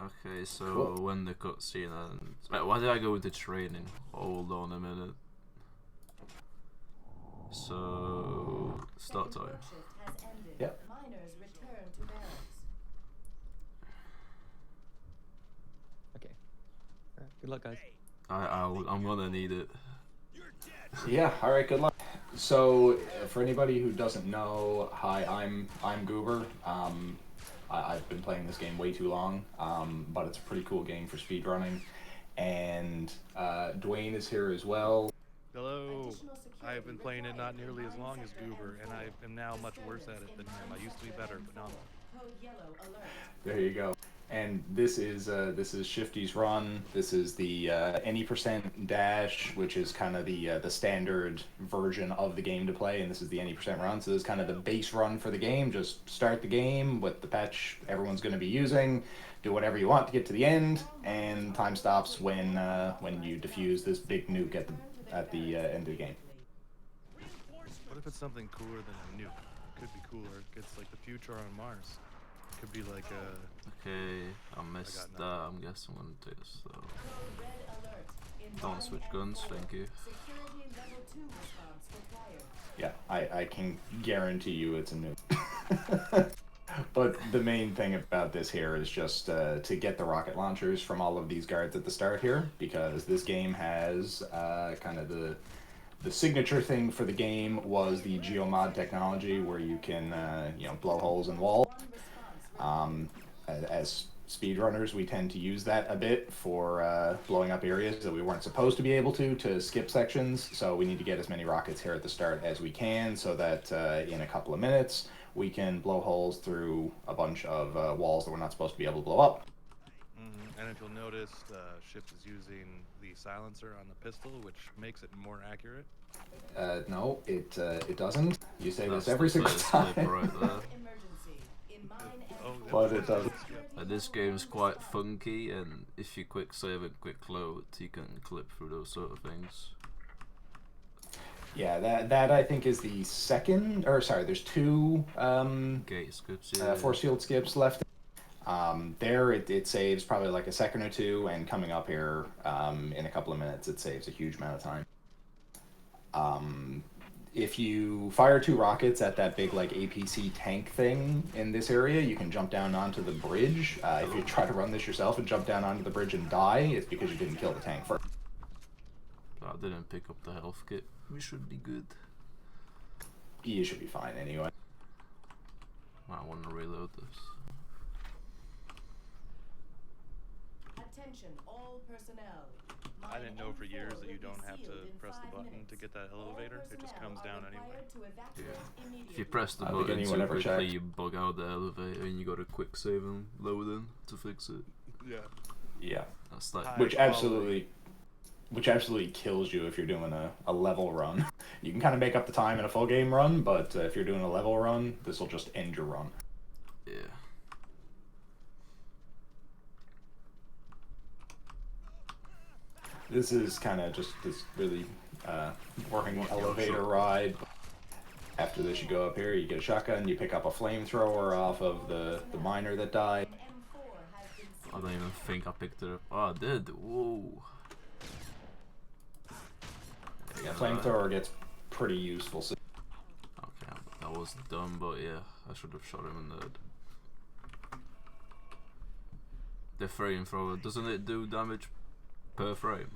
Okay, so Cool. when the cutscene ends... Wait, why did I go into training? Hold on a minute. So... Start time. Yep. Okay. Good luck, guys. I'm gonna need it. Yeah, alright, good luck. So, for anybody who doesn't know, hi, I'm Goober. I've been playing this game way too long, but it's a pretty cool game for speedrunning. And Dwayne is here as well. Hello. I have been playing it not nearly as long as Goober, and I am now much worse at it than him. I used to be better, but now I'm... There you go. And this is Shifty's run. This is the any % dash, which is kind of the standard version of the game to play, and this is the any % run. So this is kind of the base run for the game. Just start the game with the patch everyone's going to be using. Do whatever you want to get to the end, and time stops when you defuse this big nuke at the end of the game. What if it's something cooler than a nuke? It could be cooler. It's like the future on Mars. It could be like a... Okay, I missed that. I'm guessing I'm gonna take this though. Don't switch guns, thank you. Yeah, I can guarantee you it's a nuke. But the main thing about this here is just to get the rocket launchers from all of these guards at the start here, because this game has kind of the signature thing for the game was the Geomod technology, where you can blow holes in walls. As speedrunners, we tend to use that a bit for blowing up areas that we weren't supposed to be able to skip sections. So we need to get as many rockets here at the start as we can, so that in a couple of minutes we can blow holes through a bunch of walls that we're not supposed to be able to blow up. And if you'll notice, Shift is using the silencer on the pistol, which makes it more accurate. No, it doesn't. You say That's this every the single first time. clip right there. But it doesn't. This game's quite funky, and if you quick save and quick load, you can clip through those sort of things. Yeah, that I think is the second, or sorry, there's two Gate skips, yeah. force field skips left. There it saves probably like a second or two, and coming up here in a couple of minutes it saves a huge amount of time. If you fire 2 rockets at that big like APC tank thing in this area, you can jump down onto the bridge. If you try to run this yourself and jump down onto the bridge and die, it's because you didn't kill the tank first. I didn't pick up the health kit. We should be good. You should be fine anyway. I want to reload this. Attention, all personnel. I didn't know for years that you don't have to press the button to get that elevator. It just comes down anyway. Yeah. If you press the Think button anyone too ever quickly, checked? you bug out the elevator, and you got to quick save and load in to fix it. Yeah. Yeah. That's like Which absolutely kills you if you're doing a level run. You can kind of make up the time in a full game run, but if you're doing a level run, this will just end your run. yeah. This is kind of just this really boring Yeah, elevator sure. ride. After this, you go up here, you get a shotgun, you pick up a flamethrower off of the miner that died. I don't even think I picked it up. Oh, I did. Whoa. Yeah, flamethrower gets pretty useful. So Okay, that was dumb, but yeah, I should have shot him in the head. The flamethrower, doesn't it do damage per frame?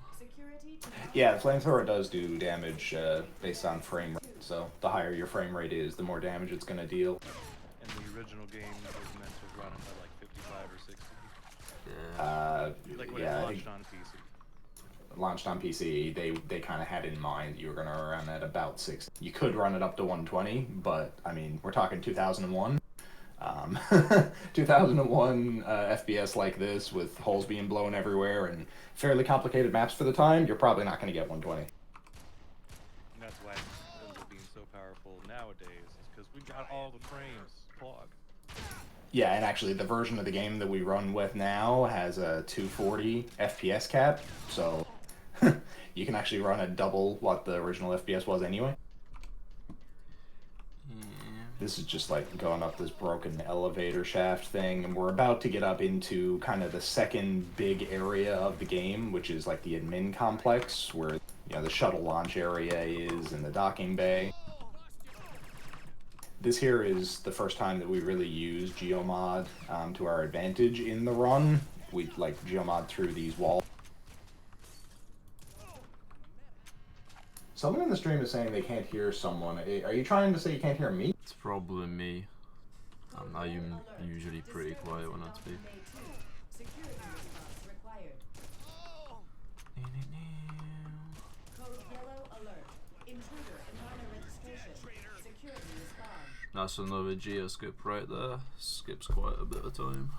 yeah, the flamethrower does do damage based on frame rate. So the higher your frame rate is, the more damage it's going to deal. And the original game was meant to run at like 55 or 60. Yeah. Like when Yeah, it I launched think on PC. launched on PC, they kind of had in mind you were going to run at about 60. You could run it up to 120, but I mean, we're talking 2001. 2001 FPS like this, with holes being blown everywhere and fairly complicated maps for the time, you're probably not going to get 120. And that's why it ends up being so powerful nowadays, is because we got all the frames plugged. Yeah, and actually the version of the game that we run with now has a 240 FPS cap, so you can actually run at double what the original FPS was anyway. Yeah. This is just like going up this broken elevator shaft thing, and we're about to get up into kind of the second big area of the game, which is like the admin complex, where, you know, the shuttle launch area is and the docking bay. This here is the first time that we really use Geomod to our advantage in the run. We like Geomod through these walls. Someone in the stream is saying they can't hear someone. Are you trying to say you can't hear me? It's probably me. I'm usually pretty quiet when I speak. That's another geo skip right there. Skips quite a bit of time.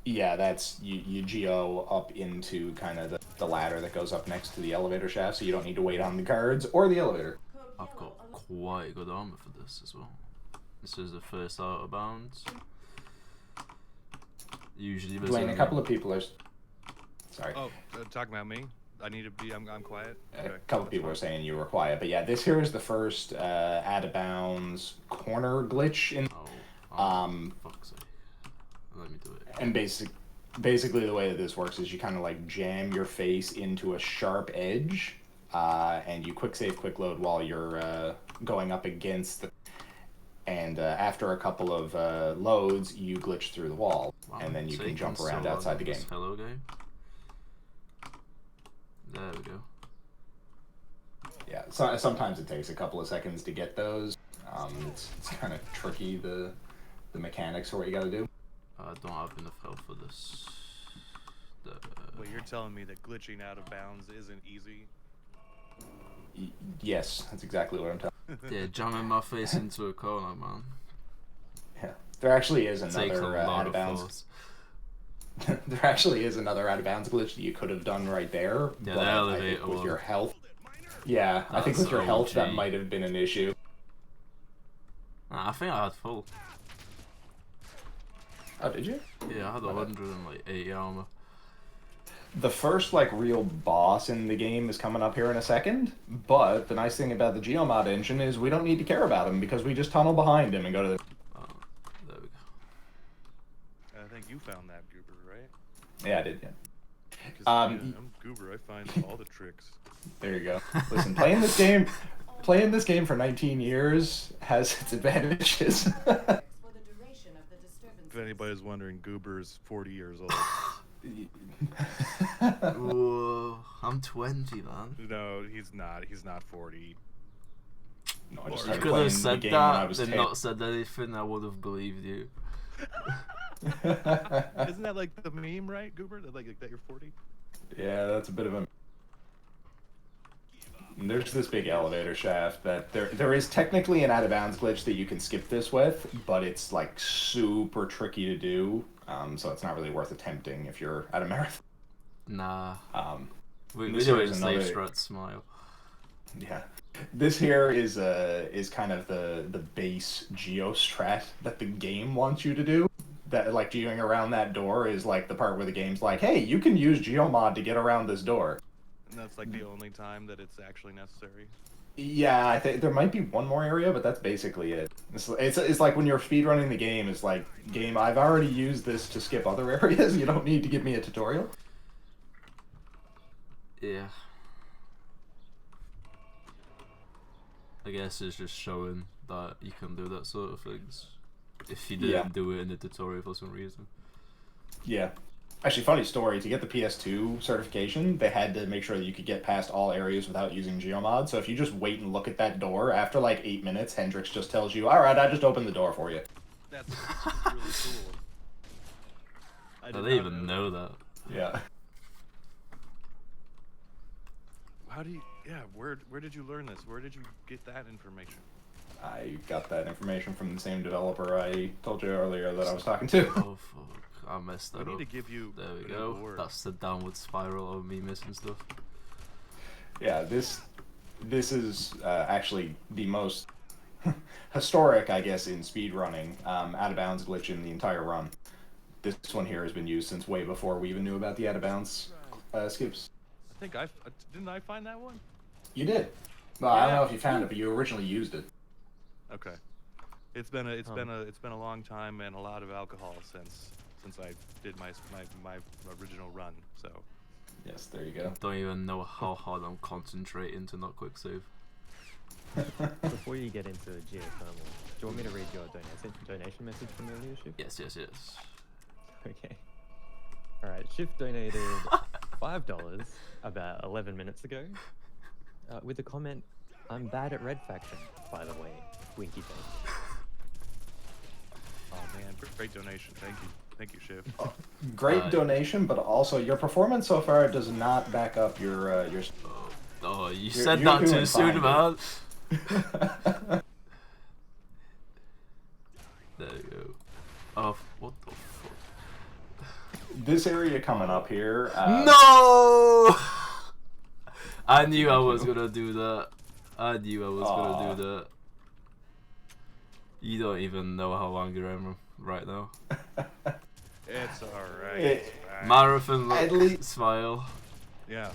Yeah, that's you geo up into kind of the ladder that goes up next to the elevator shaft, so you don't need to wait on the guards or the elevator. I've got quite good armor for this as well. This is the first out of bounds. Usually there's Dwayne, a couple of people are... Sorry. Oh, talking about me? I need to be, I'm quiet? Okay. A couple of people are saying you were quiet, but yeah, this here is the first out of bounds corner glitch in... fuck's sake. Let me do it. And basically the way that this works is you kind of like jam your face into a sharp edge, and you quick save, quick load while you're going up against the... And after a couple of loads, you glitch through the wall, Wow, and then you so can jump around still outside the game. Hello game. There we go. Yeah, so, sometimes it takes a couple of seconds to get those. It's kind of tricky, the mechanics for what you gotta do. I don't have enough health for this. Wait, you're telling me that glitching out of bounds isn't easy? Yes, that's exactly what I'm telling you. Yeah, jamming my face into a corner, man. Yeah, there actually is Takes a another lot out of of bounds. force. There actually is another out of bounds glitch that you could have done right there. Yeah, but the I elevator think with one. your health. Yeah, I think That's with your health that OG. might have been an issue. Nah, I think I had full. Oh, did you? Yeah, I had 180 armor. The first like real boss in the game is coming up here in a second, but the nice thing about the Geomod engine is we don't need to care about him because we just tunnel behind him and go to the... Oh, there we go. I think you found that, Goober, right? Yeah, I did, yeah. 'Cause, yeah, I'm Goober, I find all the tricks. There you go. Listen, playing this game for 19 years has its advantages. If anybody's wondering, Goober's 40 years old. Whoa, I'm 20, man. No, he's not. He's not 40. No, I just You started could playing have the said game when I that, was then 10. not said anything, I would have believed you. Isn't that like the meme, right, Goober? That like that you're 40? Yeah, that's a bit of a... And there's this big elevator shaft that there is technically an out of bounds glitch that you can skip this with, but it's like super tricky to do, so it's not really worth attempting if you're at a marathon. Nah. We this do here it is in Safe another- Strat Smile. Yeah. This here is kind of the base geostrat that the game wants you to do. That like geoing around that door is like the part where the game's like, hey, you can use Geomod to get around this door. And that's like the only time that it's actually necessary. Yeah, I think there might be one more area, but that's basically it. It's like when you're speedrunning the game, it's like, game, I've already used this to skip other areas, you don't need to give me a tutorial. Yeah. I guess it's just showing that you can do that sort of things. If you didn't do it in the tutorial for some reason. Yeah. Actually, funny story, to get the PS2 certification, they had to make sure that you could get past all areas without using Geomod, so if you just wait and look at that door, after like 8 minutes, Hendrix just tells you, alright, I just opened the door for you. That's really cool. I didn't even know that. Yeah. How do you... Yeah, where did you learn this? Where did you get that information? I got that information from the same developer I told you earlier that I was talking to. Oh fuck, I messed that We up. need to give you There we an go. award. That's the downward spiral of me missing stuff. Yeah, this is actually the most historic, I guess, in speedrunning out of bounds glitch in the entire run. This one here has been used since way before we even knew about the out of bounds skips. I think didn't I find that one? You did. Well, I don't Yeah. know if you found it, but you originally used it. Okay. It's been a long time and a lot of alcohol since I did my original run. So. Yes, there you go. Don't even know how hard I'm concentrating to not quick save. Before you get into geothermal, do you want me to read your donation message from earlier, Shift? Yes, yes, yes. Okay. Alright, Shift donated $5 about 11 minutes ago with a comment, "I'm bad at Red Faction, by the way, winky face." Oh man, great donation. Thank you, Shift. Great donation, but also your performance so far does not back up your Oh, you You're said that doing too soon, fine, man. There you go. Oh, what the fuck? This area coming up here. No! I knew I was gonna do that. I knew I was gonna do that. You don't even know how hungry I am right now. It's alright. Marathon, At look, least- smile. Yeah.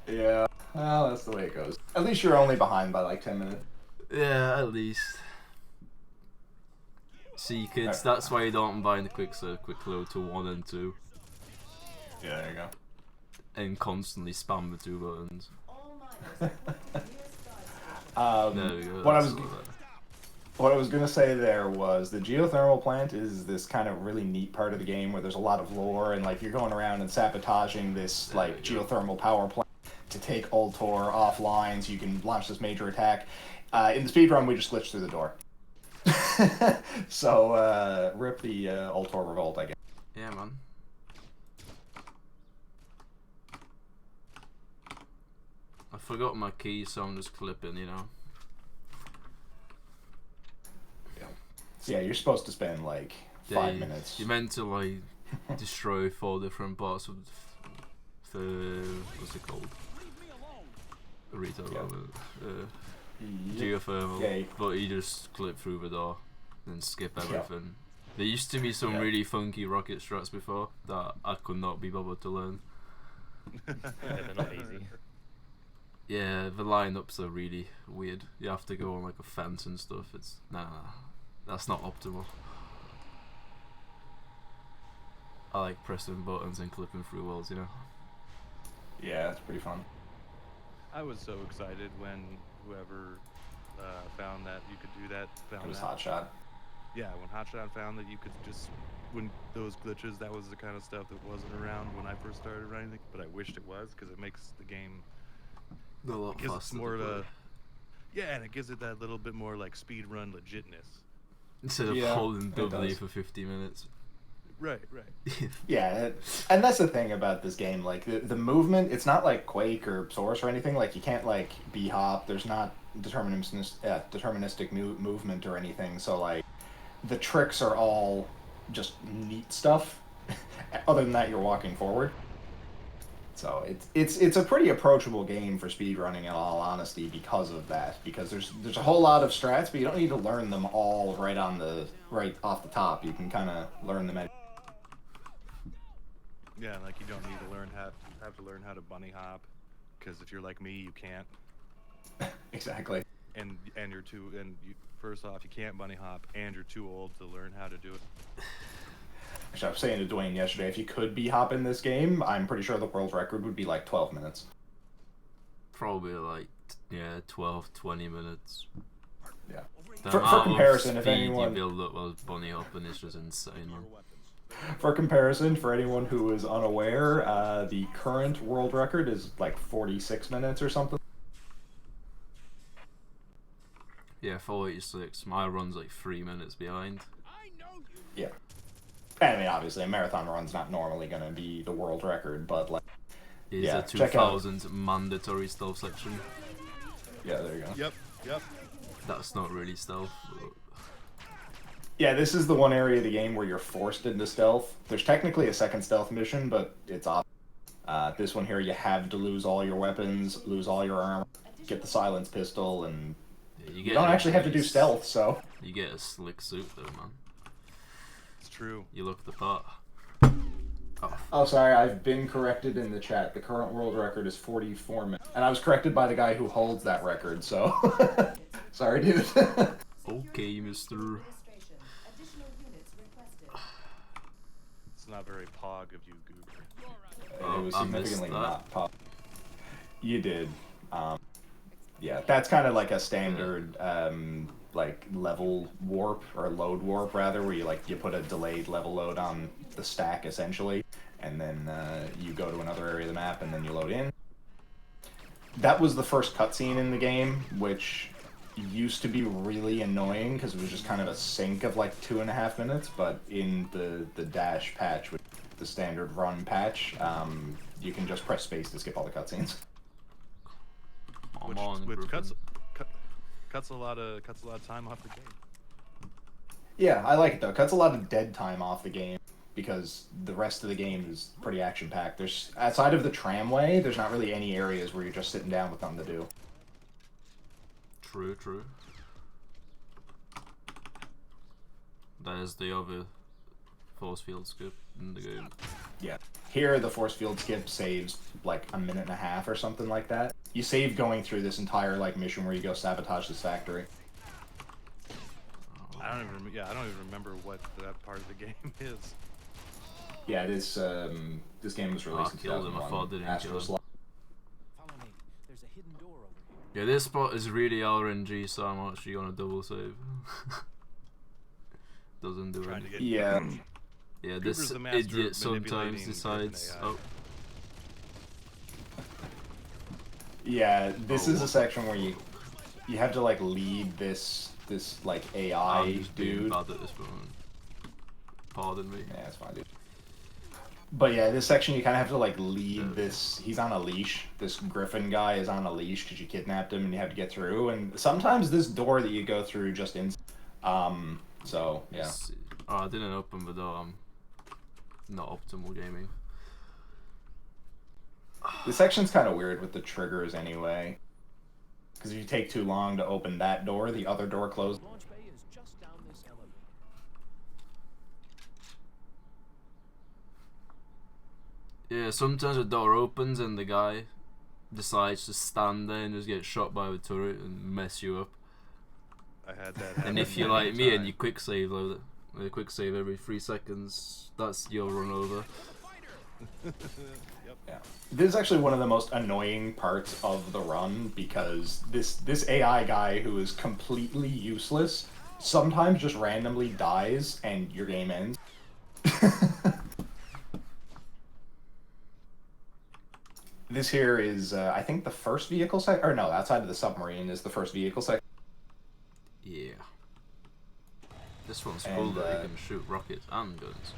Yeah, well, that's the way it goes. At least you're only behind by like 10 minutes. Yeah, at least. See, kids, that's why you don't bind the quick load to 1 and 2. Yeah, there you go. And constantly spam the 2 buttons. There we go. What I was gonna say there was the geothermal plant is this kind of really neat part of the game where there's a lot of lore and like you're going around and sabotaging this like geothermal power plant to take Old Tor offline so you can launch this major attack. In the speedrun, we just glitched through the door. So rip the Old Tor revolt, I guess. Yeah, man. I forgot my keys, so I'm just clipping, you know. Yeah, you're supposed to spend like 5 minutes. You're meant to like destroy 4 different parts of the what's it called? Retail geothermal, but you just clip through the door and skip everything. There used to be some really funky rocket strats before that I could not be bothered to learn. Yeah, they're not easy. Yeah, the lineups are really weird. You have to go on like a fence and stuff. It's that's not optimal. I like pressing buttons and clipping through walls, you know. Yeah, it's pretty fun. I was so excited when whoever found that you could do that. It was Hotshot. Yeah, when Hotshot found that you could just, when those glitches, that was the kind of stuff that wasn't around when I first started running, but I wished it was because it makes the game. A lot gives faster it more to play. yeah, and it gives it that little bit more like speedrun legitness. Instead of holding W for 50 minutes. Right. Yeah, and that's the thing about this game. Like the movement, it's not like Quake or Source or anything. Like you can't like b-hop. There's not deterministic movement or anything. So like the tricks are all just neat stuff. Other than that, you're walking forward. So it's a pretty approachable game for speedrunning in all honesty because of that. Because there's a whole lot of strats, but you don't need to learn them all right off the top. You can kind of learn them. Yeah, like you don't need to have to learn how to bunny hop, because if you're like me, you can't. Exactly. And first off, you can't bunny hop, and you're too old to learn how to do it. Actually, I was saying to Dwayne yesterday, if you could b-hop in this game, I'm pretty sure the world record would be like 12 minutes. Probably like 12, 20 minutes. Yeah. The For amount comparison, of if speed anyone you build up while bunny hopping is just insane, man. For comparison, for anyone who is unaware, the current world record is like 46 minutes or something. Yeah, 46. My run's like 3 minutes behind. Yeah. I mean, obviously, a marathon run's not normally going to be the world record, but like, Is a check out. 2000 mandatory stealth section. Yeah, there you go. Yep. That's not really stealth. But... Yeah, this is the one area of the game where you're forced into stealth. There's technically a second stealth mission, but it's off. This one here, you have to lose all your weapons, lose all your armor, get the silence pistol, and you don't actually have to do stealth, so... You get a slick suit, though, man. It's true. You look the part. Oh, sorry, I've been corrected in the chat. The current world record is 44 minutes. And I was corrected by the guy who holds that record, so... Sorry, dude. Okay, mister. That's not very pog of you, Goober. Oh, It was I missed significantly that. not pop. You did. Yeah, that's kind of like a standard like level warp or load warp rather, where you put a delayed level load on the stack essentially, and then you go to another area of the map and then you load in. That was the first cutscene in the game, which used to be really annoying because it was just kind of a sync of like 2.5 minutes, but in the dash patch, with the standard run patch, you can just press space to skip all the cutscenes. Which cuts a lot of time off the game. Yeah, I like it though. Cuts a lot of dead time off the game because the rest of the game is pretty action packed. There's outside of the tramway, there's not really any areas where you're just sitting down with nothing to do. True. There's the other force field skip in the game. Yeah. Here, the force field skip saves like 1.5 minutes or something like that. You save going through this entire like mission where you go sabotage this factory. I don't even remember what that part of the game is. Yeah, this game was released in killed him. I 2001. thought I didn't Astro kill him. Slot. Follow me. There's a hidden door over here. Yeah, this spot is really RNG, so I'm actually gonna double save. Doesn't do Trying to it. get Yeah. Yeah, Cooper's this the master idiot of sometimes manipulating decides. AI. Oh, Yeah, this is Oh. a section where you have to like lead this like AI I'm just being dude. bad at this moment. Pardon me. Yeah, it's fine, dude. But yeah, this section you kind of have to like lead this. He's on a leash. This Griffin guy is on a leash because you kidnapped him and you have to get through. And sometimes this door that you go through just So yeah. Let's see. Oh, I didn't open the door. I'm not optimal gaming. This section's kind of weird with the triggers anyway. Because if you take too long to open that door, the other door closes. Launch bay is just down this elevator. Yeah, sometimes the door opens and the guy decides to stand there and just get shot by the turret and mess you up. I had that happen. And if you're many like me and times. you quick save quick save every 3 seconds, that's your run over. Yep. Yeah. This is actually one of the most annoying parts of the run because this AI guy who is completely useless sometimes just randomly dies and your game ends. This here is, I think, the first vehicle section. Or no, outside of the submarine is the first vehicle section. Yeah. This one's And, cool that you can shoot rockets and guns.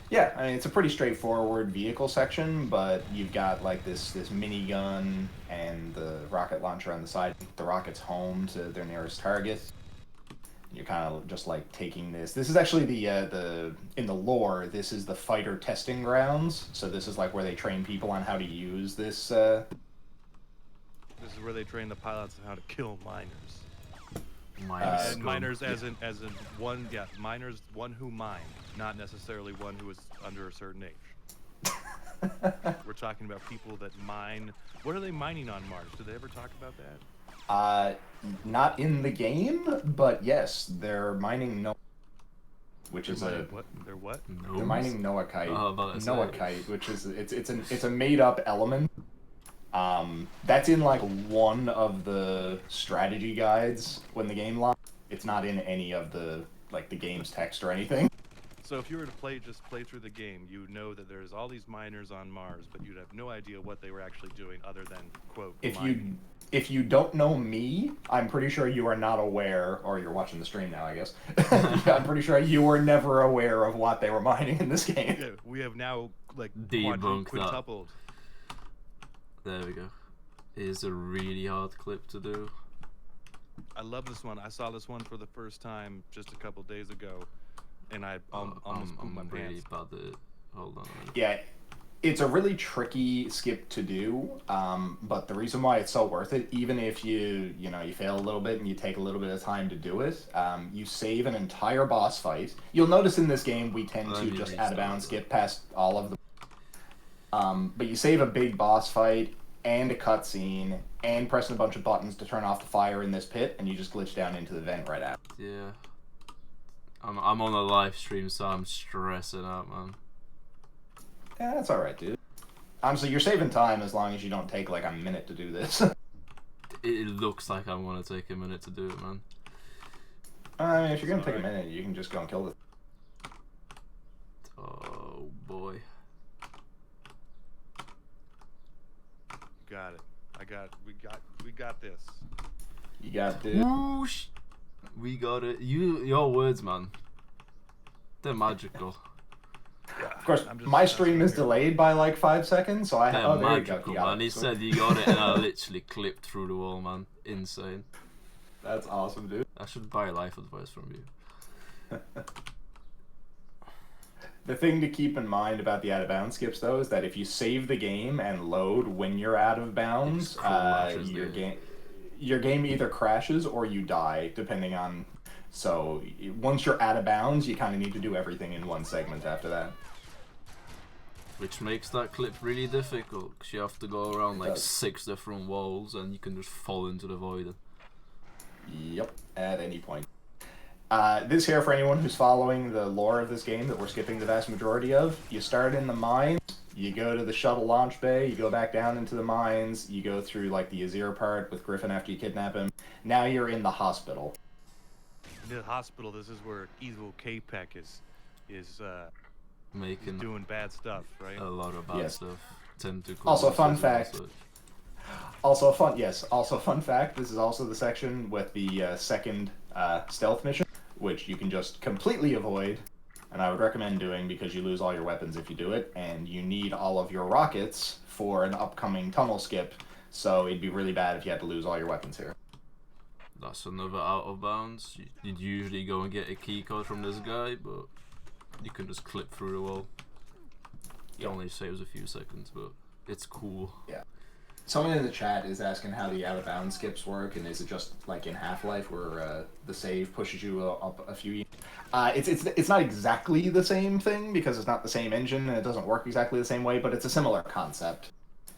Yeah, I mean, it's a pretty straightforward vehicle section, but you've got like this minigun and the rocket launcher on the side. The rocket's home to their nearest target. You're kind of just like taking this. This is actually the in the lore. This is the fighter testing grounds. So this is like where they train people on how to use this. This is where they train the pilots on how to kill miners. Minus And miners as in one, yeah, miners, one who mine, not necessarily one who is under a certain age. We're talking about people that mine. What are they mining on Mars? Did they ever talk about that? Not in the game, but yes, they're mining which is They're what? They're what? they're mining Noahkite. Oh, I was about to say. Noahkite, which is it's a made up element. That's in like one of the strategy guides when the game launched. It's not in any of the like the game's text or anything. So if you were to just play through the game, you would know that there's all these miners on Mars, but you'd have no idea what they were actually doing other than, quote, mining. If you don't know me, I'm pretty sure you are not aware, or you're watching the stream now, I guess. I'm pretty sure you were never aware of what they were mining in this game. Yeah, we have now, like, Debunked that. quintupled. There we go. It is a really hard clip to do. I love this one. I saw this one for the first time just a couple days ago, and I almost pooped my I'm really pants. bad at it. Hold on a minute. Yeah, it's a really tricky skip to do, but the reason why it's so worth it, even if you fail a little bit and you take a little bit of time to do it, you save an entire boss fight. You'll notice in this game we tend to just out of bounds skip past all of them. But you save a big boss fight and a cutscene and pressing a bunch of buttons to turn off the fire in this pit, and you just glitch down into the vent right after. Yeah. I'm on a live stream, so I'm stressing out, man. Yeah, that's alright, dude. Honestly, you're saving time as long as you don't take like a minute to do this. It looks like I'm gonna take a minute to do it, man. I mean, if you're gonna take a minute, you can just go and kill it. Oh boy. Got it. We got this. You got this. Whoosh. We got it. Your words, man. They're magical. Yeah, Of course, my stream is delayed by like 5 seconds, so I They're oh, there magical, you go. man. He said you got it, and I literally clipped through the wall, man. Insane. That's awesome, dude. I should buy life advice from you. The thing to keep in mind about the out of bounds skips, though, is that if you save the game and load when you're out of bounds, your game either crashes or you die, depending on. So once you're out of bounds, you kind of need to do everything in one segment after that. Which makes that clip really difficult, because you have to go around like 6 different walls, and you can just fall into the void. Yep, at any point. This here, for anyone who's following the lore of this game that we're skipping the vast majority of, you start in the mines, you go to the shuttle launch bay, you go back down into the mines, you go through like the Azir part with Griffin after you kidnap him. Now you're in the hospital. In the hospital, this is where evil K-Peck is Making doing bad stuff, right? a lot of bad stuff. Also, fun fact. Also, fun fact. This is also the section with the second stealth mission, which you can just completely avoid, and I would recommend doing because you lose all your weapons if you do it, and you need all of your rockets for an upcoming tunnel skip. So it'd be really bad if you had to lose all your weapons here. That's another out of bounds. You'd usually go and get a key code from this guy, but you can just clip through the wall. It only saves a few seconds, but it's cool. Yeah. Someone in the chat is asking how the out of bounds skips work, and is it just like in Half-Life where the save pushes you up a few? It's not exactly the same thing because it's not the same engine and it doesn't work exactly the same way, but it's a similar concept.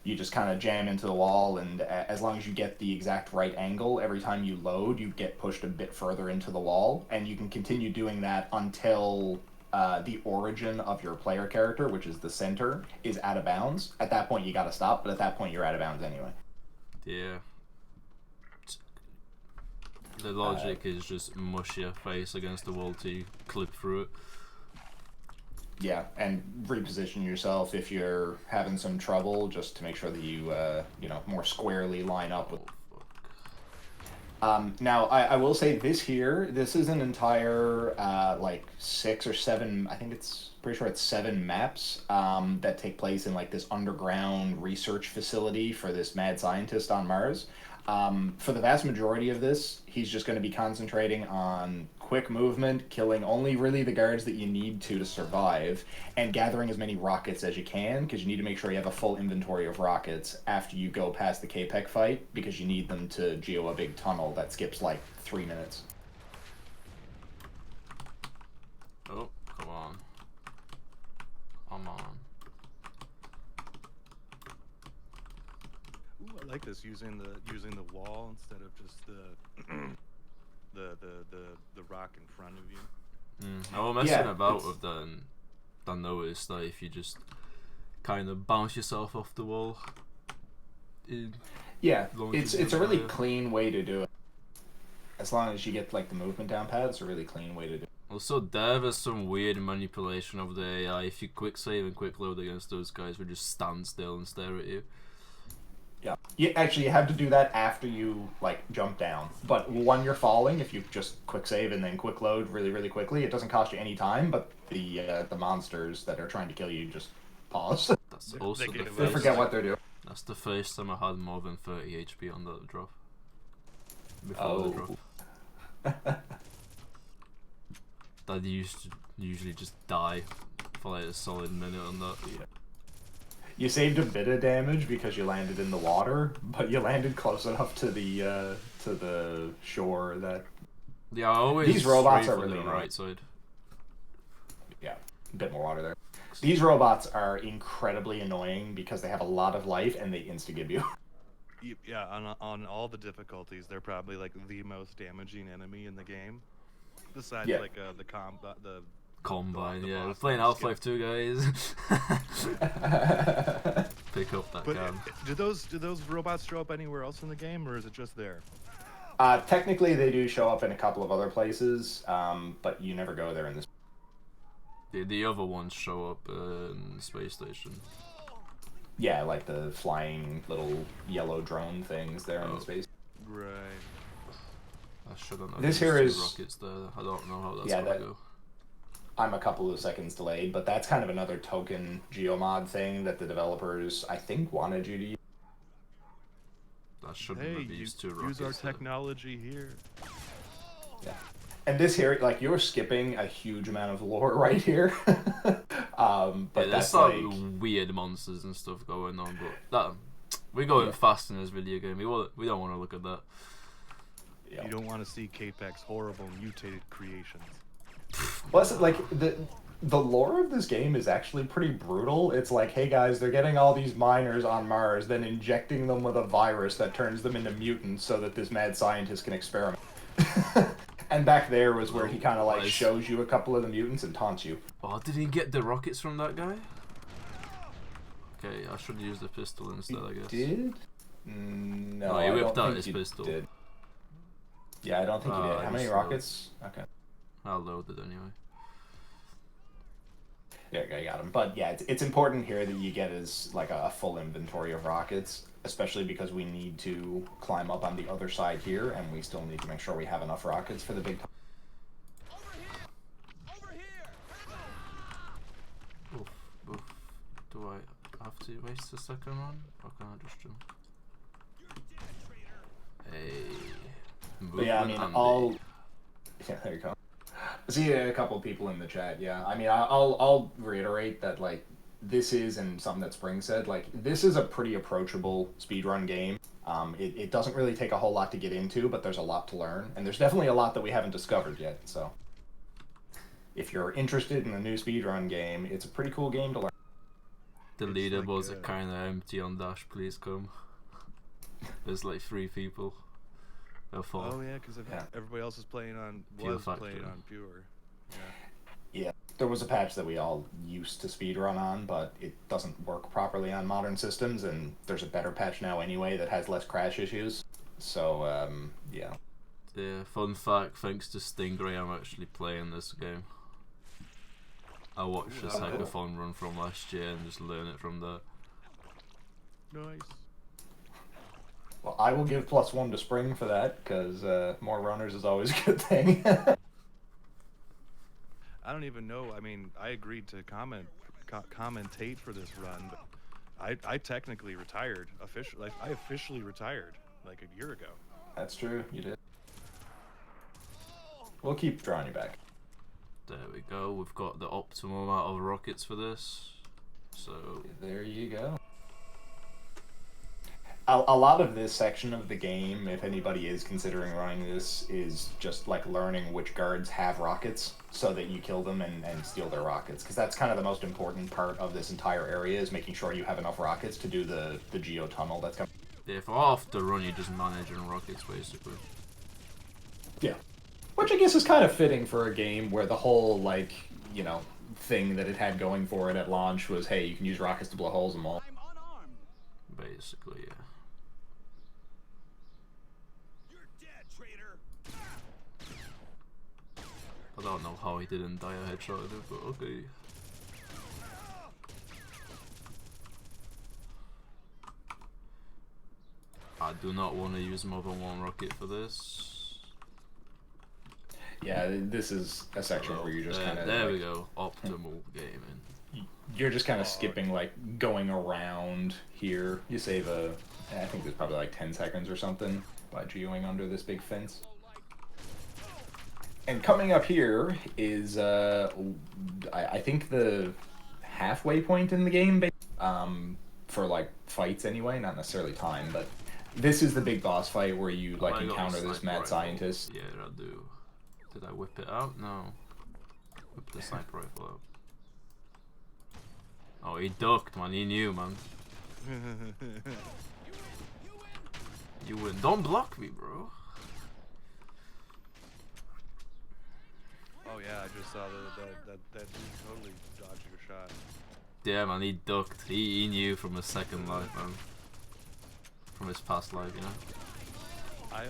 You just kind of jam into the wall, and as long as you get the exact right angle, every time you load, you get pushed a bit further into the wall, and you can continue doing that until the origin of your player character, which is the center, is out of bounds. At that point, you gotta stop, but at that point, you're out of bounds anyway. Yeah. The logic is just mush your face against the wall to clip through it. Yeah, and reposition yourself if you're having some trouble, just to make sure that you, more squarely line up with. Now, I will say this is an entire, 6 or 7, I think it's, pretty sure it's 7 maps, that take place in, like, this underground research facility for this mad scientist on Mars. For the vast majority of this, he's just going to be concentrating on quick movement, killing only really the guards that you need to survive, and gathering as many rockets as you can, because you need to make sure you have a full inventory of rockets after you go past the K-Peck fight, because you need them to geo a big tunnel that skips like 3 minutes. Oh, come on. Come on. Ooh, I like this using the wall instead of just the rock in front of you. I was messing about with that, and I noticed that if you just kind of bounce yourself off the wall, it's a really clean way to do it. As long as you get like the movement down pat, it's a really clean way to do it. Also, Dev has some weird manipulation of the AI. If you quick save and quick load against those guys, we just stand still and stare at you. Yeah, you have to do that after you like jump down. But when you're falling, if you just quick save and then quick load really, really quickly, it doesn't cost you any time. But the monsters that are trying to kill you just pause. That's also they They forget what they're doing. That's the first time I had more than 30 HP on that drop. Before the drop. That used to usually just die for like a solid minute on that. Yeah. You saved a bit of damage because you landed in the water, but you landed close enough to the shore that. Yeah, I always these robots are really on the right side. Yeah, a bit more water there. These robots are incredibly annoying because they have a lot of life and they insta-gib you. Yeah, on all the difficulties, they're probably like the most damaging enemy in the game. Besides, Yeah. like the Combine, the yeah. We're boss playing and Half-Life 2, guys. Pick up that But can. do those robots show up anywhere else in the game, or is it just there? Technically, they do show up in a couple of other places, but you never go there in this. The other ones show up in Space Station. Yeah, like the flying little yellow drone things there in the space. Right. I should have known. This there's here two is- rockets there. I don't know how that's Yeah, gonna that- go. I'm a couple of seconds delayed, but that's kind of another token Geomod thing that the developers, I think, wanted you to use. I shouldn't Hey, have used two use rockets our there. technology here. Yeah. And this here, like, you're skipping a huge amount of lore right here. But Yeah, there's that's some like... weird monsters and stuff going on, but we're going fast in this video game. We don't want to look at that. Yeah. You don't want to see Capex's horrible mutated creations. Plus, like, the lore of this game is actually pretty brutal. It's like, hey guys, they're getting all these miners on Mars, then injecting them with a virus that turns them into mutants so that this mad scientist can experiment. And back there was where he kind of like Nice. shows you a couple of the mutants and taunts you. Oh, did he get the rockets from that guy? Okay, I should use the pistol instead, I guess. Did? No, No, he I whipped don't out think his you pistol. did. Yeah, I don't think you did. How I many just rockets? Okay. I loaded anyway. Yeah, I got him. But yeah, it's important here that you get as like a full inventory of rockets, especially because we need to climb up on the other side here, and we still need to make sure we have enough rockets for the big. Oof, oof. Do I have to waste a second one? Or can I just jump? Hey. But yeah, I mean, movement I'll. Andy. Yeah, there you go. See a couple people in the chat. Yeah, I mean, I'll reiterate that like this is, and something that Spring said, like this is a pretty approachable speedrun game. It doesn't really take a whole lot to get into, but there's a lot to learn, and there's definitely a lot that we haven't discovered yet. So, if you're interested in a new speedrun game, it's a pretty cool game to learn. The It's leaderboards like, are kind of empty on Dash. Please come. There's like 3 people. Or 4. Oh yeah, because Yeah. everybody else is playing on Pure was Factory. playing on Pure. Yeah, there was a patch that we all used to speedrun on, but it doesn't work properly on modern systems, and there's a better patch now anyway that has less crash issues. So, yeah. Yeah, fun fact, thanks to Stingray, I'm actually playing this game. I watched this Oh, cool. Hekathon run from last year and just learn it from there. Nice. Well, I will give +1 to Spring for that, because more runners is always a good thing. I don't even know. I mean, I agreed to commentate for this run, but I technically retired officially. Like, I officially retired like a year ago. That's true, you did. We'll keep drawing you back. There we go, we've got the optimal amount of rockets for this. So, There you go. A lot of this section of the game, if anybody is considering running this, is just like learning which guards have rockets so that you kill them and steal their rockets. Because that's kind of the most important part of this entire area, is making sure you have enough rockets to do the geo tunnel that's coming. yeah, for half the run, you're just managing rockets basically. Yeah. Which I guess is kind of fitting for a game where the whole, like, you know, thing that it had going for it at launch was, hey, you can use rockets to blow holes in them all. I'm unarmed. Basically, yeah. You're dead, traitor. I don't know how he didn't die a headshot at it, but okay. I do not want to use more than 1 rocket for this. Yeah, this is a section where you're just kind of... There we go, optimal gaming. You're just kind of skipping, like, going around here. You save I think there's probably like 10 seconds or something by geoing under this big fence. And coming up here is, I think the halfway point in the game, for, like, fights anyway, not necessarily time, but this is the big boss fight where you, like, I got encounter the this sniper mad rifle. scientist. Yeah, I do. Did I whip it out? No. Whip the sniper rifle out. Oh, he ducked, man. He knew, man. You win. Don't block me, bro. yeah, I just saw that dude totally dodged your shot. Yeah, man, he ducked. He knew from his second life, man. From his past life, you know. I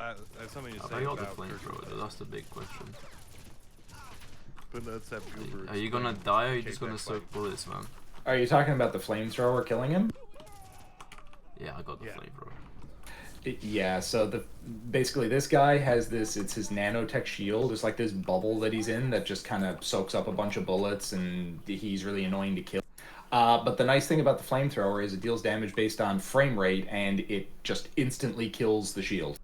have something to Have say I got the about flamethrower though? That's the big question. But let's have Goober Are you gonna explain die or are you the just gonna K-Pax soak fight. bullets, man? Are you talking about the flamethrower killing him? Yeah, I got the Yeah. flamethrower. Yeah, so basically this guy has this, it's his nanotech shield. It's like this bubble that he's in that just kind of soaks up a bunch of bullets, and he's really annoying to kill. But the nice thing about the flamethrower is it deals damage based on frame rate, and it just instantly kills the shield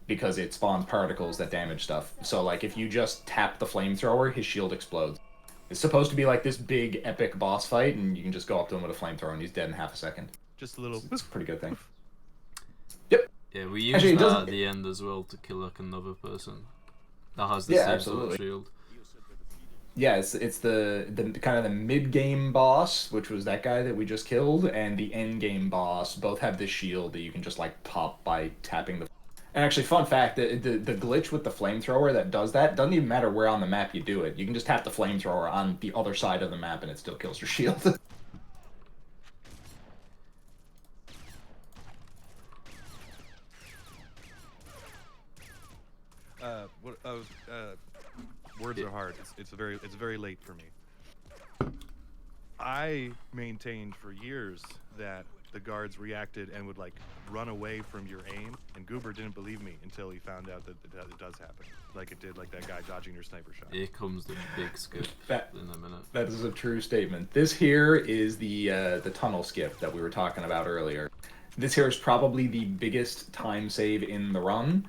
because it spawns particles that damage stuff. So like if you just tap the flamethrower, his shield explodes. It's supposed to be like this big epic boss fight, and you can just go up to him with a flamethrower and he's dead in half a second. Just a little. It's a pretty good thing. Yep. Yeah, we use Actually, it that doesn't- at the end as well to kill like another person. That has the Yeah, same sort of absolutely. shield. Yeah, it's the kind of the mid game boss, which was that guy that we just killed, and the end game boss both have this shield that you can just like pop by tapping the. And actually, fun fact: the glitch with the flamethrower that does that doesn't even matter where on the map you do it. You can just tap the flamethrower on the other side of the map, and it still kills your shield. Words are hard. It's very late for me. I maintained for years that the guards reacted and would like run away from your aim, and Goober didn't believe me until he found out that it does happen, like it did like that guy dodging your sniper shot. Here comes the big skip That- in a minute. That is a true statement. This here is the tunnel skip that we were talking about earlier. This here is probably the biggest time save in the run.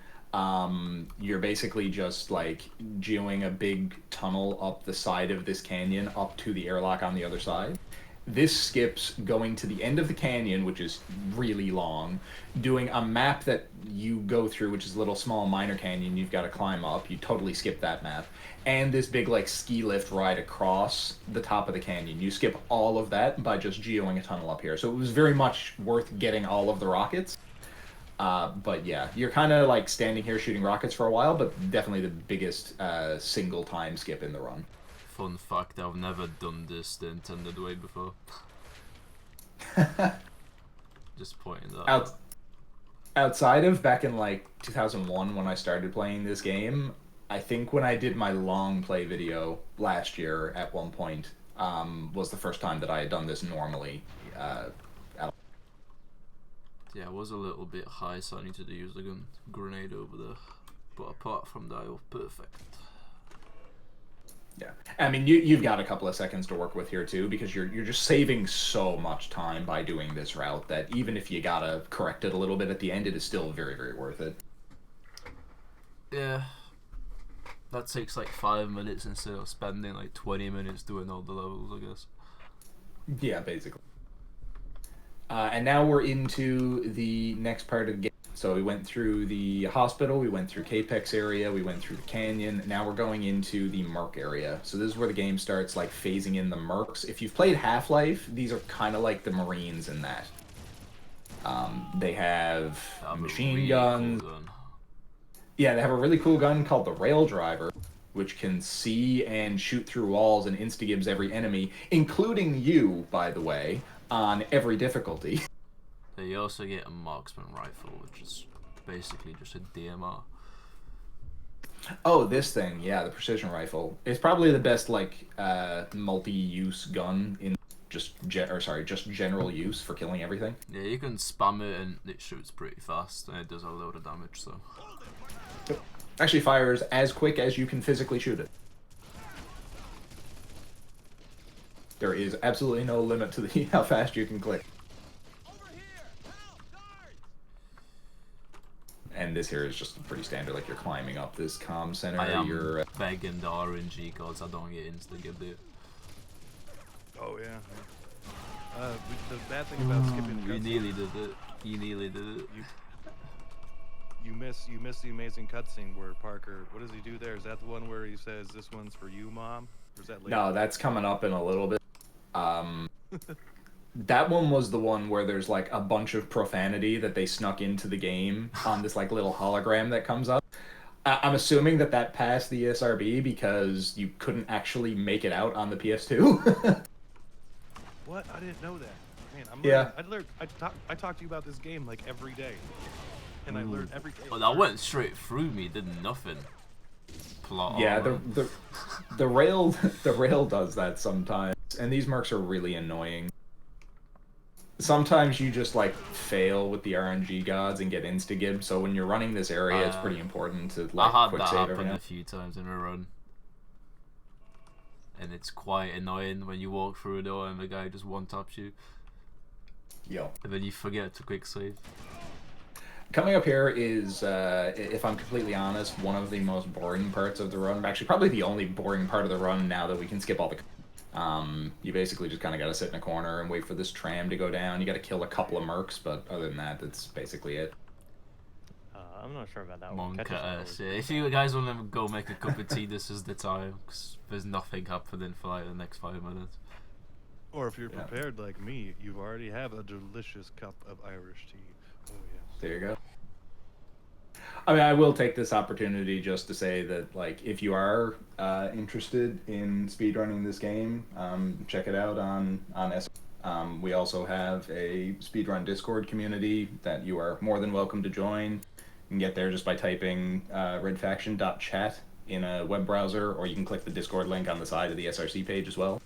You're basically just like geoing a big tunnel up the side of this canyon up to the airlock on the other side. This skips going to the end of the canyon, which is really long, doing a map that you go through, which is a little small minor canyon you've got to climb up. You totally skip that map. And this big like ski lift ride across the top of the canyon. You skip all of that by just geoing a tunnel up here. So it was very much worth getting all of the rockets. But yeah, you're kind of like standing here shooting rockets for a while, but definitely the biggest single time skip in the run. Fun fact, I've never done this the intended way before. Just pointing that out. Outside of back in like 2001 when I started playing this game, I think when I did my long play video last year at one point, was the first time that I had done this normally. Yeah, I was a little bit high, so I needed to use the grenade over there. But apart from that, it was perfect. Yeah, I mean you've got a couple of seconds to work with here too, because you're just saving so much time by doing this route that even if you gotta correct it a little bit at the end, it is still very, very worth it. Yeah. That takes like 5 minutes instead of spending like 20 minutes doing all the levels, I guess. Yeah, basically. And now we're into the next part of the game. So we went through the hospital, we went through Capex area, we went through the canyon. Now we're going into the Merc area. So this is where the game starts like phasing in the Mercs. If you've played Half-Life, these are kind of like the Marines in that. They have machine really guns. cool gun. Yeah, they have a really cool gun called the Rail Driver, which can see and shoot through walls and insta-gibs every enemy, including you, by the way, on every difficulty. They also get a marksman rifle, which is basically just a DMR. Oh, this thing, yeah, the precision rifle. It's probably the best like multi-use gun in just general use for killing everything. Yeah, you can spam it and it shoots pretty fast, and it does a load of damage. So Actually fires as quick as you can physically shoot it. There is absolutely no limit to the how fast you can click. Over here! Help! Guards! And this here is just pretty standard, like you're climbing up this comm center. I am You're begging the RNG gods I don't get insta-gibbed it. Oh yeah. The bad thing about skipping You cutscenes, nearly did it. You nearly did it. you miss the amazing cutscene where Parker. What does he do there? Is that the one where he says, "This one's for you, Mom"? Or is that later? No, that's coming up in a little bit. That one was the one where there's like a bunch of profanity that they snuck into the game on this like little hologram that comes up. I'm assuming that passed the ESRB because you couldn't actually make it out on the PS2. What? I didn't know that. Man, I'm Yeah. learning. I talk to you about this game like every day, and I learn every day. Well, that went straight through me, did nothing. Plot Yeah, armor. the rail does that sometimes, and these mercs are really annoying. Sometimes you just like fail with the RNG gods and get insta-gib, so when you're running this area, it's pretty important to like I had quick that save every happen now. a few times in a run. And it's quite annoying when you walk through a door and the guy just one-taps you. Yo. And then you forget to quick save. Coming up here is, if I'm completely honest, one of the most boring parts of the run. Actually, probably the only boring part of the run now that we can skip all the... you basically just kind of got to sit in a corner and wait for this tram to go down. You got to kill a couple of mercs, but other than that, that's basically it. I'm not sure about that one. Monk Catches ass. always- Yeah, if you guys want to go make a cup of tea, this is the time. Because there's nothing happening for like the next 5 minutes. Or if you're Yeah. prepared like me, you already have a delicious cup of Irish tea. Oh yes. There you go. I mean, I will take this opportunity just to say that, like, if you are interested in speedrunning this game, check it out on ESA. We also have a speedrun Discord community that you are more than welcome to join. You can get there just by typing redfaction.chat in a web browser, or you can click the Discord link on the side of the SRC page as well.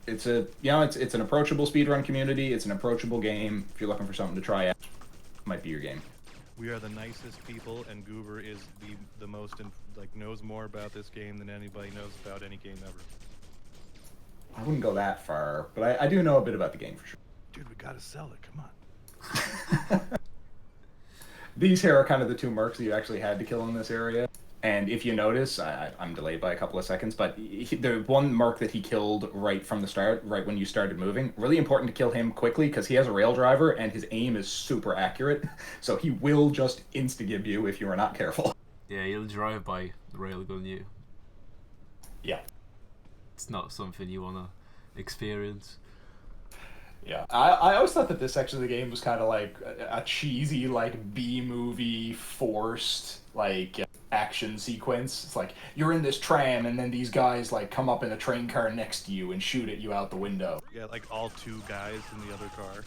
It's it's an approachable speedrun community. It's an approachable game. If you're looking for something to try out, might be your game. We are the nicest people, and Goober is the most knows more about this game than anybody knows about any game ever. I wouldn't go that far, but I do know a bit about the game for sure. Dude, we gotta sell it. Come on. These here are kind of the two mercs that you actually had to kill in this area. And if you notice, I'm delayed by a couple of seconds, but the one merc that he killed right from the start, right when you started moving, really important to kill him quickly because he has a rail driver and his aim is super accurate. So he will just insta-gib you if you are not careful. Yeah, he'll drive by railgun you. Yeah. It's not something you want to experience. Yeah, I always thought that this section of the game was kind of like a cheesy, like, B-movie forced, like, action sequence. It's like, you're in this tram, and then these guys, like, come up in a train car next to you and shoot at you out the window. Yeah, like all two guys in the other car.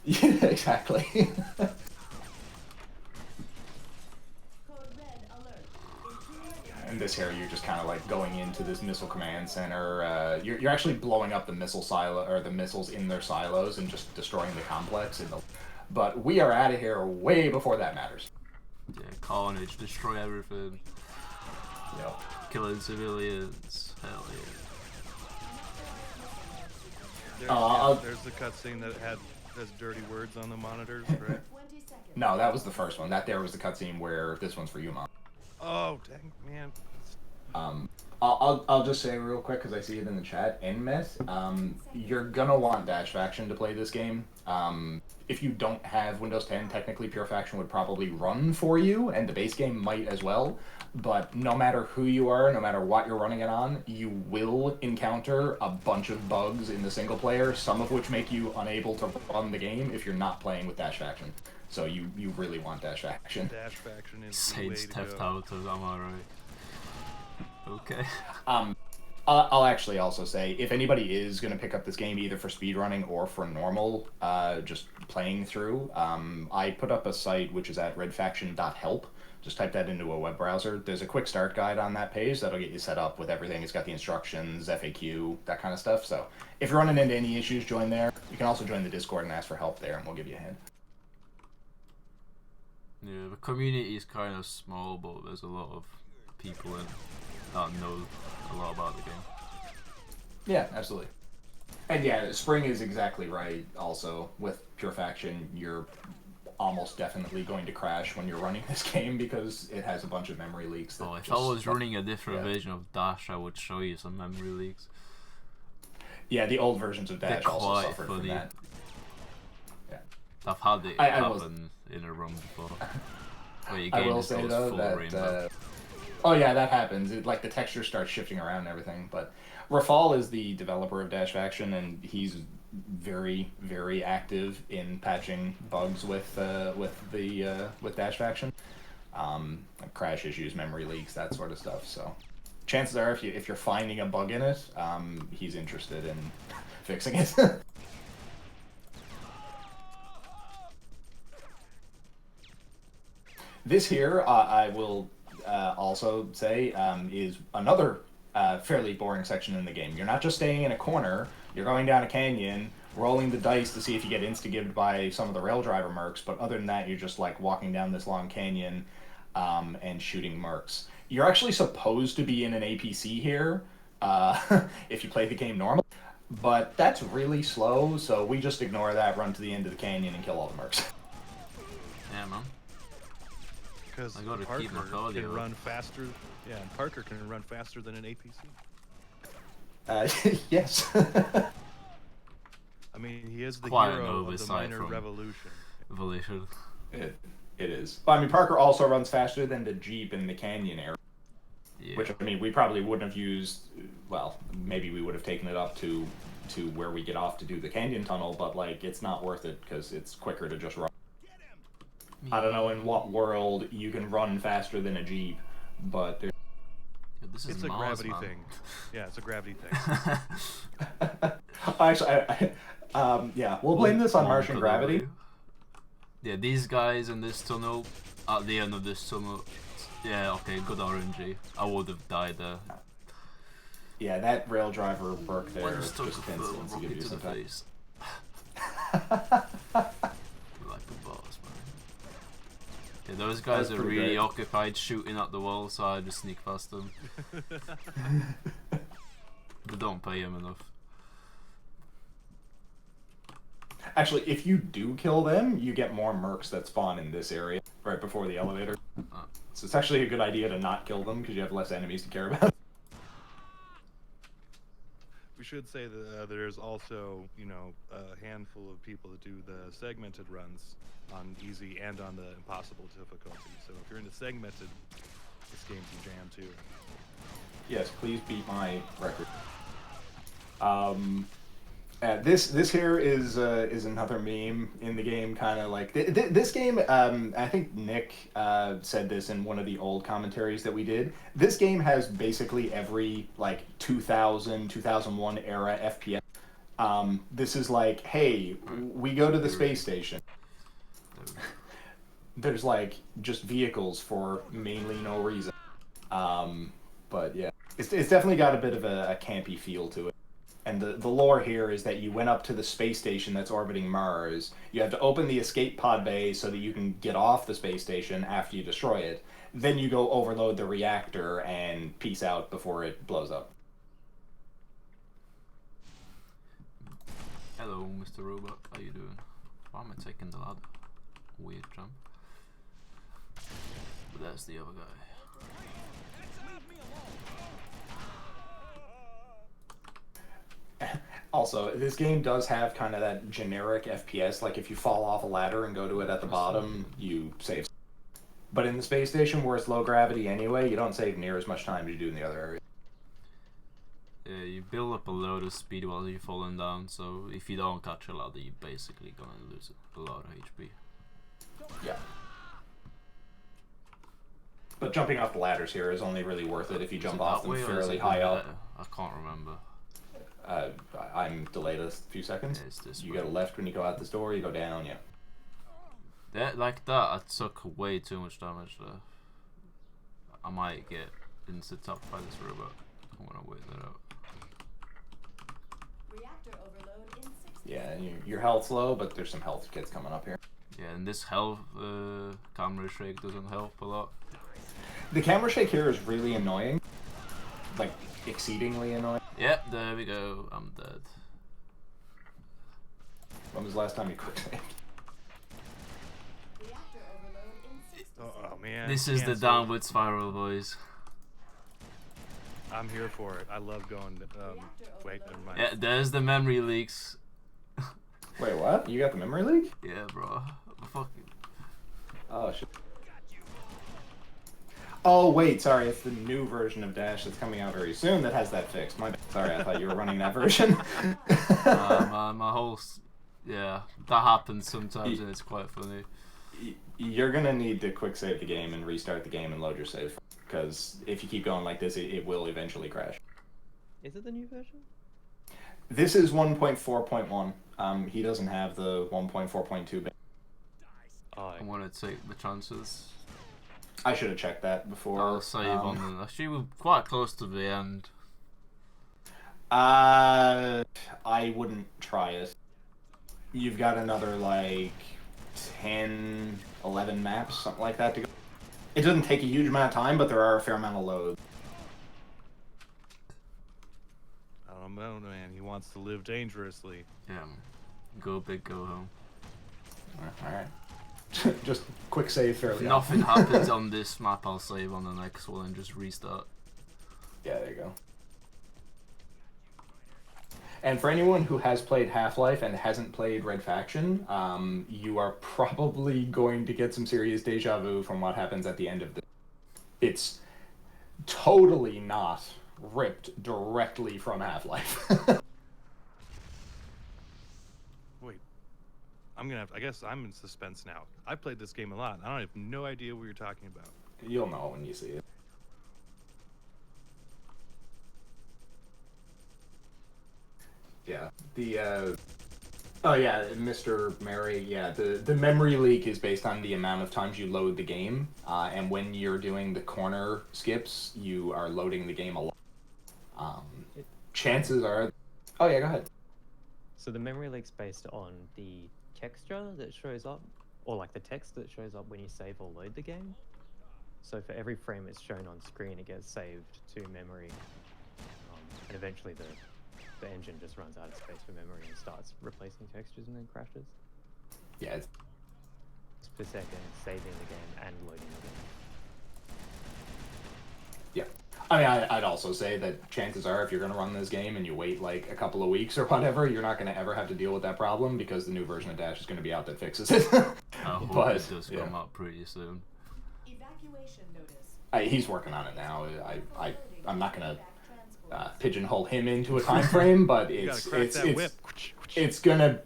Yeah, exactly. Code red alert. And this here, you're just kind of, like, going into this missile command center. You're actually blowing up the missile silo, or the missiles in their silos and just destroying the complex. But we are out of here way before that matters. Yeah, carnage, destroy everything. Yep. Killing civilians. Hell yeah. There's the cutscene that has dirty words on the monitors, right? 20 seconds. No, that was the first one. That there was the cutscene where this one's for you, Mom. Oh, dang, man. I'll just say real quick because I see it in the chat. Nmet, you're gonna want Dash Faction to play this game. If you don't have Windows 10, technically Pure Faction would probably run for you, and the base game might as well. But no matter who you are, no matter what you're running it on, you will encounter a bunch of bugs in the single player, some of which make you unable to run the game if you're not playing with Dash Faction. So you really want Dash Faction. Dash Faction is the way Saints to Theft go. Autos, am I right? Okay. I'll actually also say, if anybody is going to pick up this game either for speedrunning or for normal, just playing through, I put up a site which is at redfaction.help. Just type that into a web browser. There's a quick start guide on that page that'll get you set up with everything. It's got the instructions, FAQ, that kind of stuff. So if you're running into any issues, join there. You can also join the Discord and ask for help there, and we'll give you a hand. Yeah, the community is kind of small, but there's a lot of people in that know a lot about the game. Yeah, absolutely. And yeah, Spring is exactly right. Also, with Pure Faction, you're almost definitely going to crash when you're running this game because it has a bunch of memory leaks. That If just, I was running a different yeah. version of Dash, I would show you some memory leaks. Yeah, the old versions of Dash They're also quite suffered from funny. that. Yeah. I've had it I will- happen in a run before. Where your I game will just say goes though full that rainbow. oh yeah, that happens. Like the texture starts shifting around and everything. But Rafal is the developer of Dash Faction, and he's very, very active in patching bugs with Dash Faction. like crash issues, memory leaks, that sort of stuff. So chances are, if you're finding a bug in it, he's interested in fixing it. This here, I will also say, is another fairly boring section in the game. You're not just staying in a corner, you're going down a canyon, rolling the dice to see if you get insta-gibbed by some of the rail driver mercs, but other than that, you're just like walking down this long canyon and shooting mercs. You're actually supposed to be in an APC here if you play the game normal, but that's really slow, so we just ignore that, run to the end of the canyon, and kill all the mercs. Yeah, man. Because I gotta Parker keep my cardio can up. run faster. Yeah, and Parker can run faster than an APC. Yes. I mean, he is the Quite an hero of the oversight minor from- revolution. Volition. It is. But, I mean, Parker also runs faster than the Jeep in the canyon area. Yeah. Which, I mean, we probably wouldn't have used, well, maybe we would have taken it up to where we get off to do the canyon tunnel, but, like, it's not worth it because it's quicker to just run. I don't know in what world you can run faster than a Jeep, but there... Yeah, this is It's a Mars, gravity man. thing. Yeah, it's a gravity thing. Actually, yeah, we'll blame this on Martian gravity. Yeah, these guys in this tunnel, at the end of this tunnel, yeah, okay, good RNG. I would have died there. Yeah, that rail driver work there Well, just just took a instantly give rocket you to the some time. face. Like a boss, man. Yeah, those guys That's are pretty really great. occupied shooting at the wall, so I just sneak past them. They don't pay him enough. Actually, if you do kill them, you get more mercs that spawn in this area right before the elevator. So it's actually a good idea to not kill them because you have less enemies to care about. We should say that there's also, you know, a handful of people that do the segmented runs on easy and on the impossible difficulty. So if you're into segmented, this game's a jam too. Yes, please beat my record. This here is another meme in the game, kind of like this game. I think Nick said this in one of the old commentaries that we did. This game has basically every like 2000, 2001 era FPS. This is like, hey, we go to the space station. There's like just vehicles for mainly no reason. But yeah, it's definitely got a bit of a campy feel to it. And the lore here is that you went up to the space station that's orbiting Mars. You have to open the escape pod bay so that you can get off the space station after you destroy it. Then you go overload the reactor and peace out before it blows up. Hello, Mr. Robot. How you doing? Why am I taking the ladder? Weird jump. But that's the other guy. Also, this game does have kind of that generic FPS, like if you fall off a ladder and go to it at the bottom, you save. But in the space station, where it's low gravity anyway, you don't save near as much time as you do in the other area. Yeah, you build up a load of speed while you're falling down, so if you don't catch a ladder, you're basically gonna lose a lot of HP. Yeah. But jumping off the ladders here is only really worth it if you Is jump it off that them way or is fairly it high the up. better? I can't remember. I'm delayed a few seconds. Yeah, it's this You way. go left when you go out this door, you go down, yeah. Like that, I took way too much damage there. I might get insta-tapped by this robot. I'm gonna wait that out. Reactor overload in 60 Yeah, and your health's low, but there's some health kits coming up here. Yeah, and this health camera shake doesn't help a lot. The camera shake here is really annoying. Like, exceedingly annoying. Yep, there we go. I'm dead. When was the last time you quick saved? Reactor overload in 60 Oh man. This is the cancel. downward spiral, boys. I'm here for it. I love going. Wait, never mind. Yeah, there's the memory leaks. Wait, what? You got the memory leak? Yeah, bro. Fucking. Oh, shit. Oh, wait, sorry, it's the new version of Dash that's coming out very soon that has that fixed. My bad. Sorry, I thought you were running that version. My whole. Yeah, that happens sometimes and it's quite funny. You're gonna need to quick save the game and restart the game and load your save, because if you keep going like this, it will eventually crash. Is it the new version? This is 1.4.1. He doesn't have the 1.4.2 bit. Oh, I want to take the chances. I should have checked that before. I'll save on the. Actually, we're quite close to the end. I wouldn't try it. You've got another like 10, 11 maps, something like that to go. It doesn't take a huge amount of time, but there are a fair amount of loads. I don't know, man. He wants to live dangerously. Yeah. Go big, go home. All right. Just quick save fairly. If nothing happens on this map, I'll save on the next one and just restart. Yeah, there you go. And for anyone who has played Half-Life and hasn't played Red Faction, you are probably going to get some serious deja vu from what happens at the end of this. It's totally not ripped directly from Half-Life. Wait, I guess I'm in suspense now. I played this game a lot. I have no idea what you're talking about. You'll know when you see it. Yeah, oh yeah, Mr. Mary, yeah, the memory leak is based on the amount of times you load the game, and when you're doing the corner skips, you are loading the game a lot. Chances are... Oh yeah, go ahead. So the memory leak's based on the texture that shows up, or like the text that shows up when you save or load the game. So for every frame it's shown on screen, it gets saved to memory, and eventually the engine just runs out of space for memory and starts replacing textures and then crashes. Yeah, it's... Per second, saving the game and loading the game. Yeah. I mean, I'd also say that chances are if you're going to run this game and you wait like a couple of weeks or whatever, you're not going to ever have to deal with that problem because the new version of Dash is going to be out that fixes it. I hope But, it does come out pretty soon. Evacuation notice. He's working on it now. I'm not going to pigeonhole him into a time frame, but it's gonna...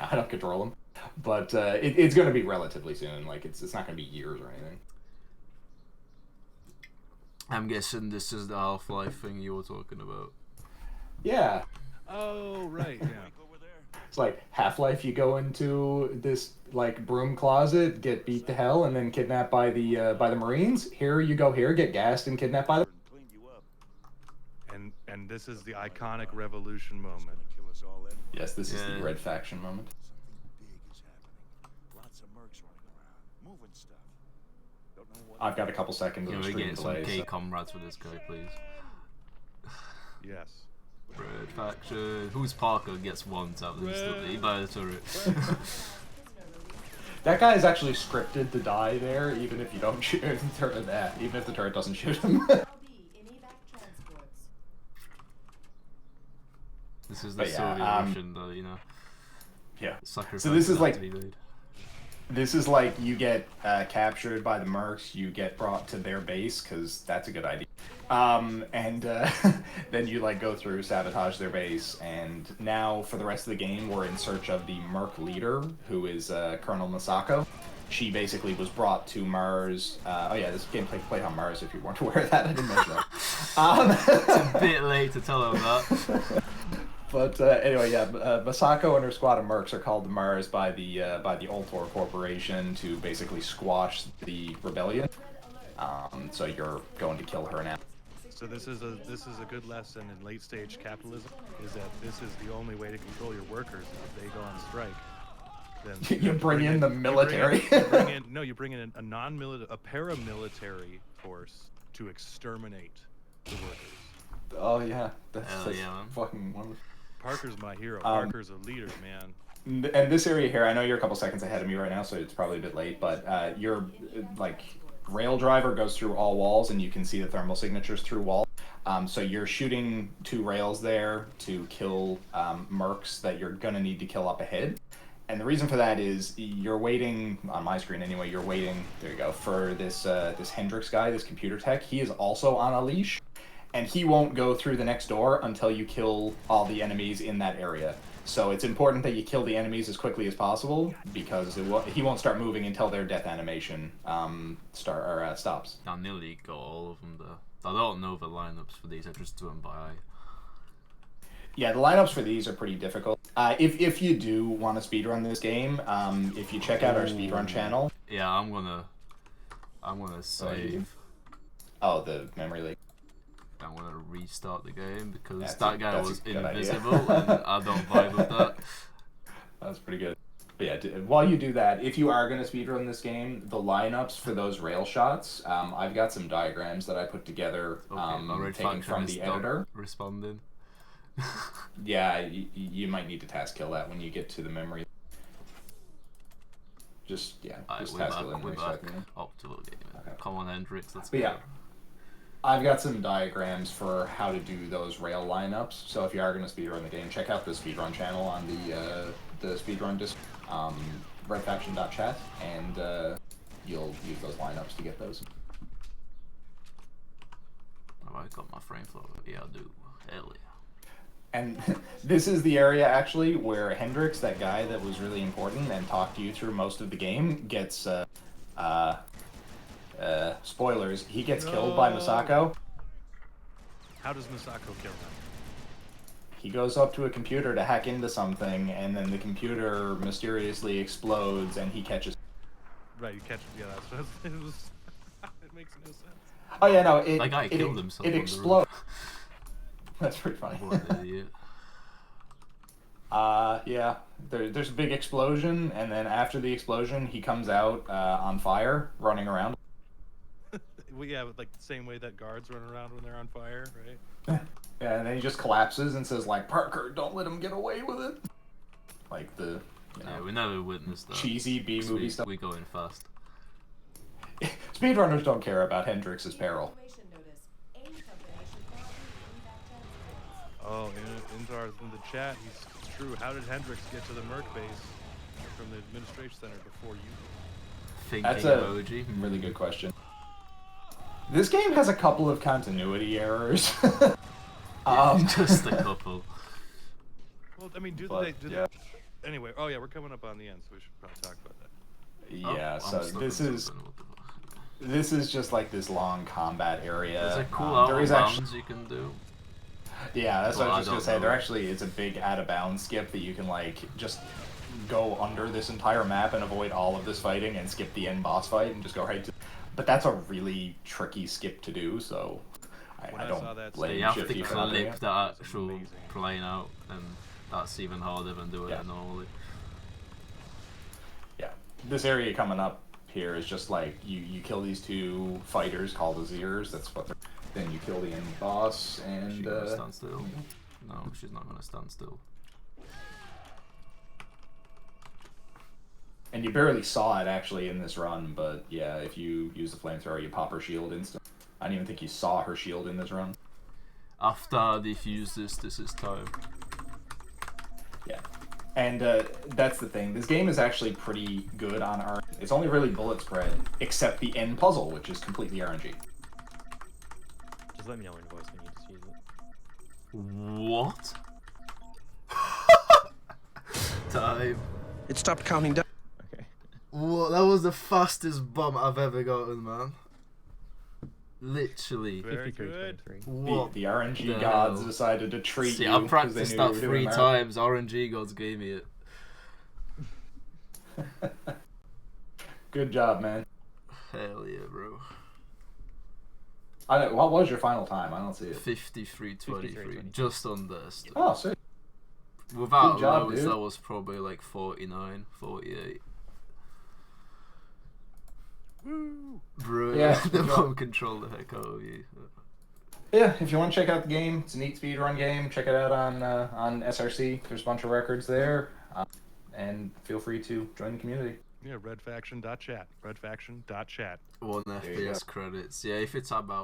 I don't control him, but it's gonna be relatively soon. Like it's not gonna be years or anything. I'm guessing this is the Half-Life thing you were talking about. Yeah. Oh, right, yeah. It's like Half-Life, you go into this like broom closet, get beat to hell, and then kidnapped by the Marines. Here you go here, get gassed and kidnapped by the... And this is the iconic revolution moment. Yes, this is the Red Faction moment. I've got a couple seconds Can of we stream get some delay. gay So. comrades with this guy, please? Yes. Red Faction. Who's Parker gets one tap instantly by the turret. That guy is actually scripted to die there, even if you don't shoot the turret. Even if the turret doesn't shoot him. LB in evac transports. This is the But yeah, Soviet Russian, though, you know. Yeah. Sacrifice So this is that like... to be made. This is like you get captured by the mercs, you get brought to their base, because that's a good idea. And then you like go through, sabotage their base, and now for the rest of the game we're in search of the merc leader, who is Colonel Masako. She basically was brought to Mars. Oh yeah, this game takes place on Mars, if you weren't aware of that. I didn't mention that. It's a bit late to tell him that. But anyway, yeah, Masako and her squad of mercs are called to Mars by the Ultor Corporation to basically squash the rebellion. So you're going to kill her now. So this is a good lesson in late stage capitalism, is that this is the only way to control your workers. If they go on strike, then You bring in the military. You bring in a paramilitary force to exterminate the workers. Oh yeah, that's yeah. fucking wonderful. Parker's my hero. Parker's a leader, man. And this area here, I know you're a couple seconds ahead of me right now, so it's probably a bit late, but your like rail driver goes through all walls, and you can see the thermal signatures through walls. So you're shooting 2 rails there to kill mercs that you're gonna need to kill up ahead. And the reason for that is you're waiting, on my screen anyway, you're waiting, there you go, for this this Hendrix guy, this computer tech. He is also on a leash, and he won't go through the next door until you kill all the enemies in that area. So it's important that you kill the enemies as quickly as possible because he won't start moving until their death animation stops. I nearly got all of them though. I don't know the lineups for these. I just do them by eye. Yeah, the lineups for these are pretty difficult. If you do want to speedrun this game, if you check out our speedrun channel. Yeah, I'm gonna save. Oh, the memory leak. I'm gonna restart the game because That's that guy was a good idea. invisible and I don't vibe with that. That's pretty good. But yeah, while you do that, if you are going to speedrun this game, the lineups for those rail shots, I've got some diagrams that I put together taken from the editor. Responding. Yeah, you might need to task kill that when you get to the memory. Just task kill it in the next second. Optimal game. Okay. Come on, Hendrix, let's But go. yeah, I've got some diagrams for how to do those rail lineups. So if you are going to speedrun the game, check out the speedrun channel on the speedrun disc, redfaction.chat, and you'll use those lineups to get those. Have I got my frame flow? Yeah, I do. Hell yeah. And this is the area, actually, where Hendrix, that guy that was really important and talked you through most of the game, gets, spoilers, he gets killed by Misako. How does Misako kill him? He goes up to a computer to hack into something, and then the computer mysteriously explodes, and he catches... Right, you catch him. Yeah, that's what it was. It makes no sense. Oh, yeah, no, That guy killed himself. It explodes. That's pretty funny. What an idiot. Yeah, there's a big explosion, and then after the explosion, he comes out on fire, running around. Well, yeah, like the same way that guards run around when they're on fire, right? Yeah, and then he just collapses and says, like, Parker, don't let him get away with it. Like the, Yeah, we never witnessed that. cheesy B-movie stuff. We going fast. Speedrunners don't care about Hendrix's peril. Evacuation notice. A company should not use evac transports. Oh, in the chat, it's true. How did Hendrix get to the Merc base from the administration center before you? Thinking That's a emoji. really good question. This game has a couple of continuity errors. Just a couple. Well, I mean, do But, they? yeah. Anyway, oh yeah, we're coming up on the end, so we should probably talk about that. Yeah, Oh, so I'm stuck this on is something. What the fuck? this is just like this long combat area. There's a cool there out is of actually, bounds you can do. yeah, that's what Well, I was just I gonna don't say. There know. actually it's a big out of bounds skip that you can like just go under this entire map and avoid all of this fighting and skip the end boss fight and just go right to. But that's a really tricky skip to do, so When I I don't saw that blame You have to Shifty for not doing clip it. the That's actual amazing. plane out, and that's even harder than doing Yeah. it normally. Yeah, this area coming up here is just like you kill these two fighters called Azirs. That's what. Then you kill the end boss, She's and gonna stand still. No, she's not gonna stand still. and you barely saw it actually in this run. But yeah, if you use the flamethrower, you pop her shield instant. I don't even think you saw her shield in this run. After I defuse this is time. Yeah. And that's the thing. This game is actually pretty good on RNG. It's only really bullet spread, except the end puzzle, which is completely RNG. Just let me know in voice when you just use it. What? Time. It stopped counting down. Okay. What? That was the fastest bump I've ever gotten, man. Literally. Very 53, good. 23. What? The RNG the gods hell? decided to treat See, you I 'cause practiced they knew that you were doing 3 that. times. RNG gods gave me it. Good job, man. Hell yeah, bro. What was your final time? I don't see it. 53-23. 53. Just under. Oh, sick. Without Good job, loads, dude. that was probably like 49, 48. Woo! Bro, Yeah, the good job. bomb control the heck out of you. Yeah, if you want to check out the game, it's a neat speedrun game. Check it out on SRC. There's a bunch of records there. And feel free to join the community. Yeah, redfaction.chat. Redfaction.chat. 1 There you go. FPS credits. Yeah, if it's about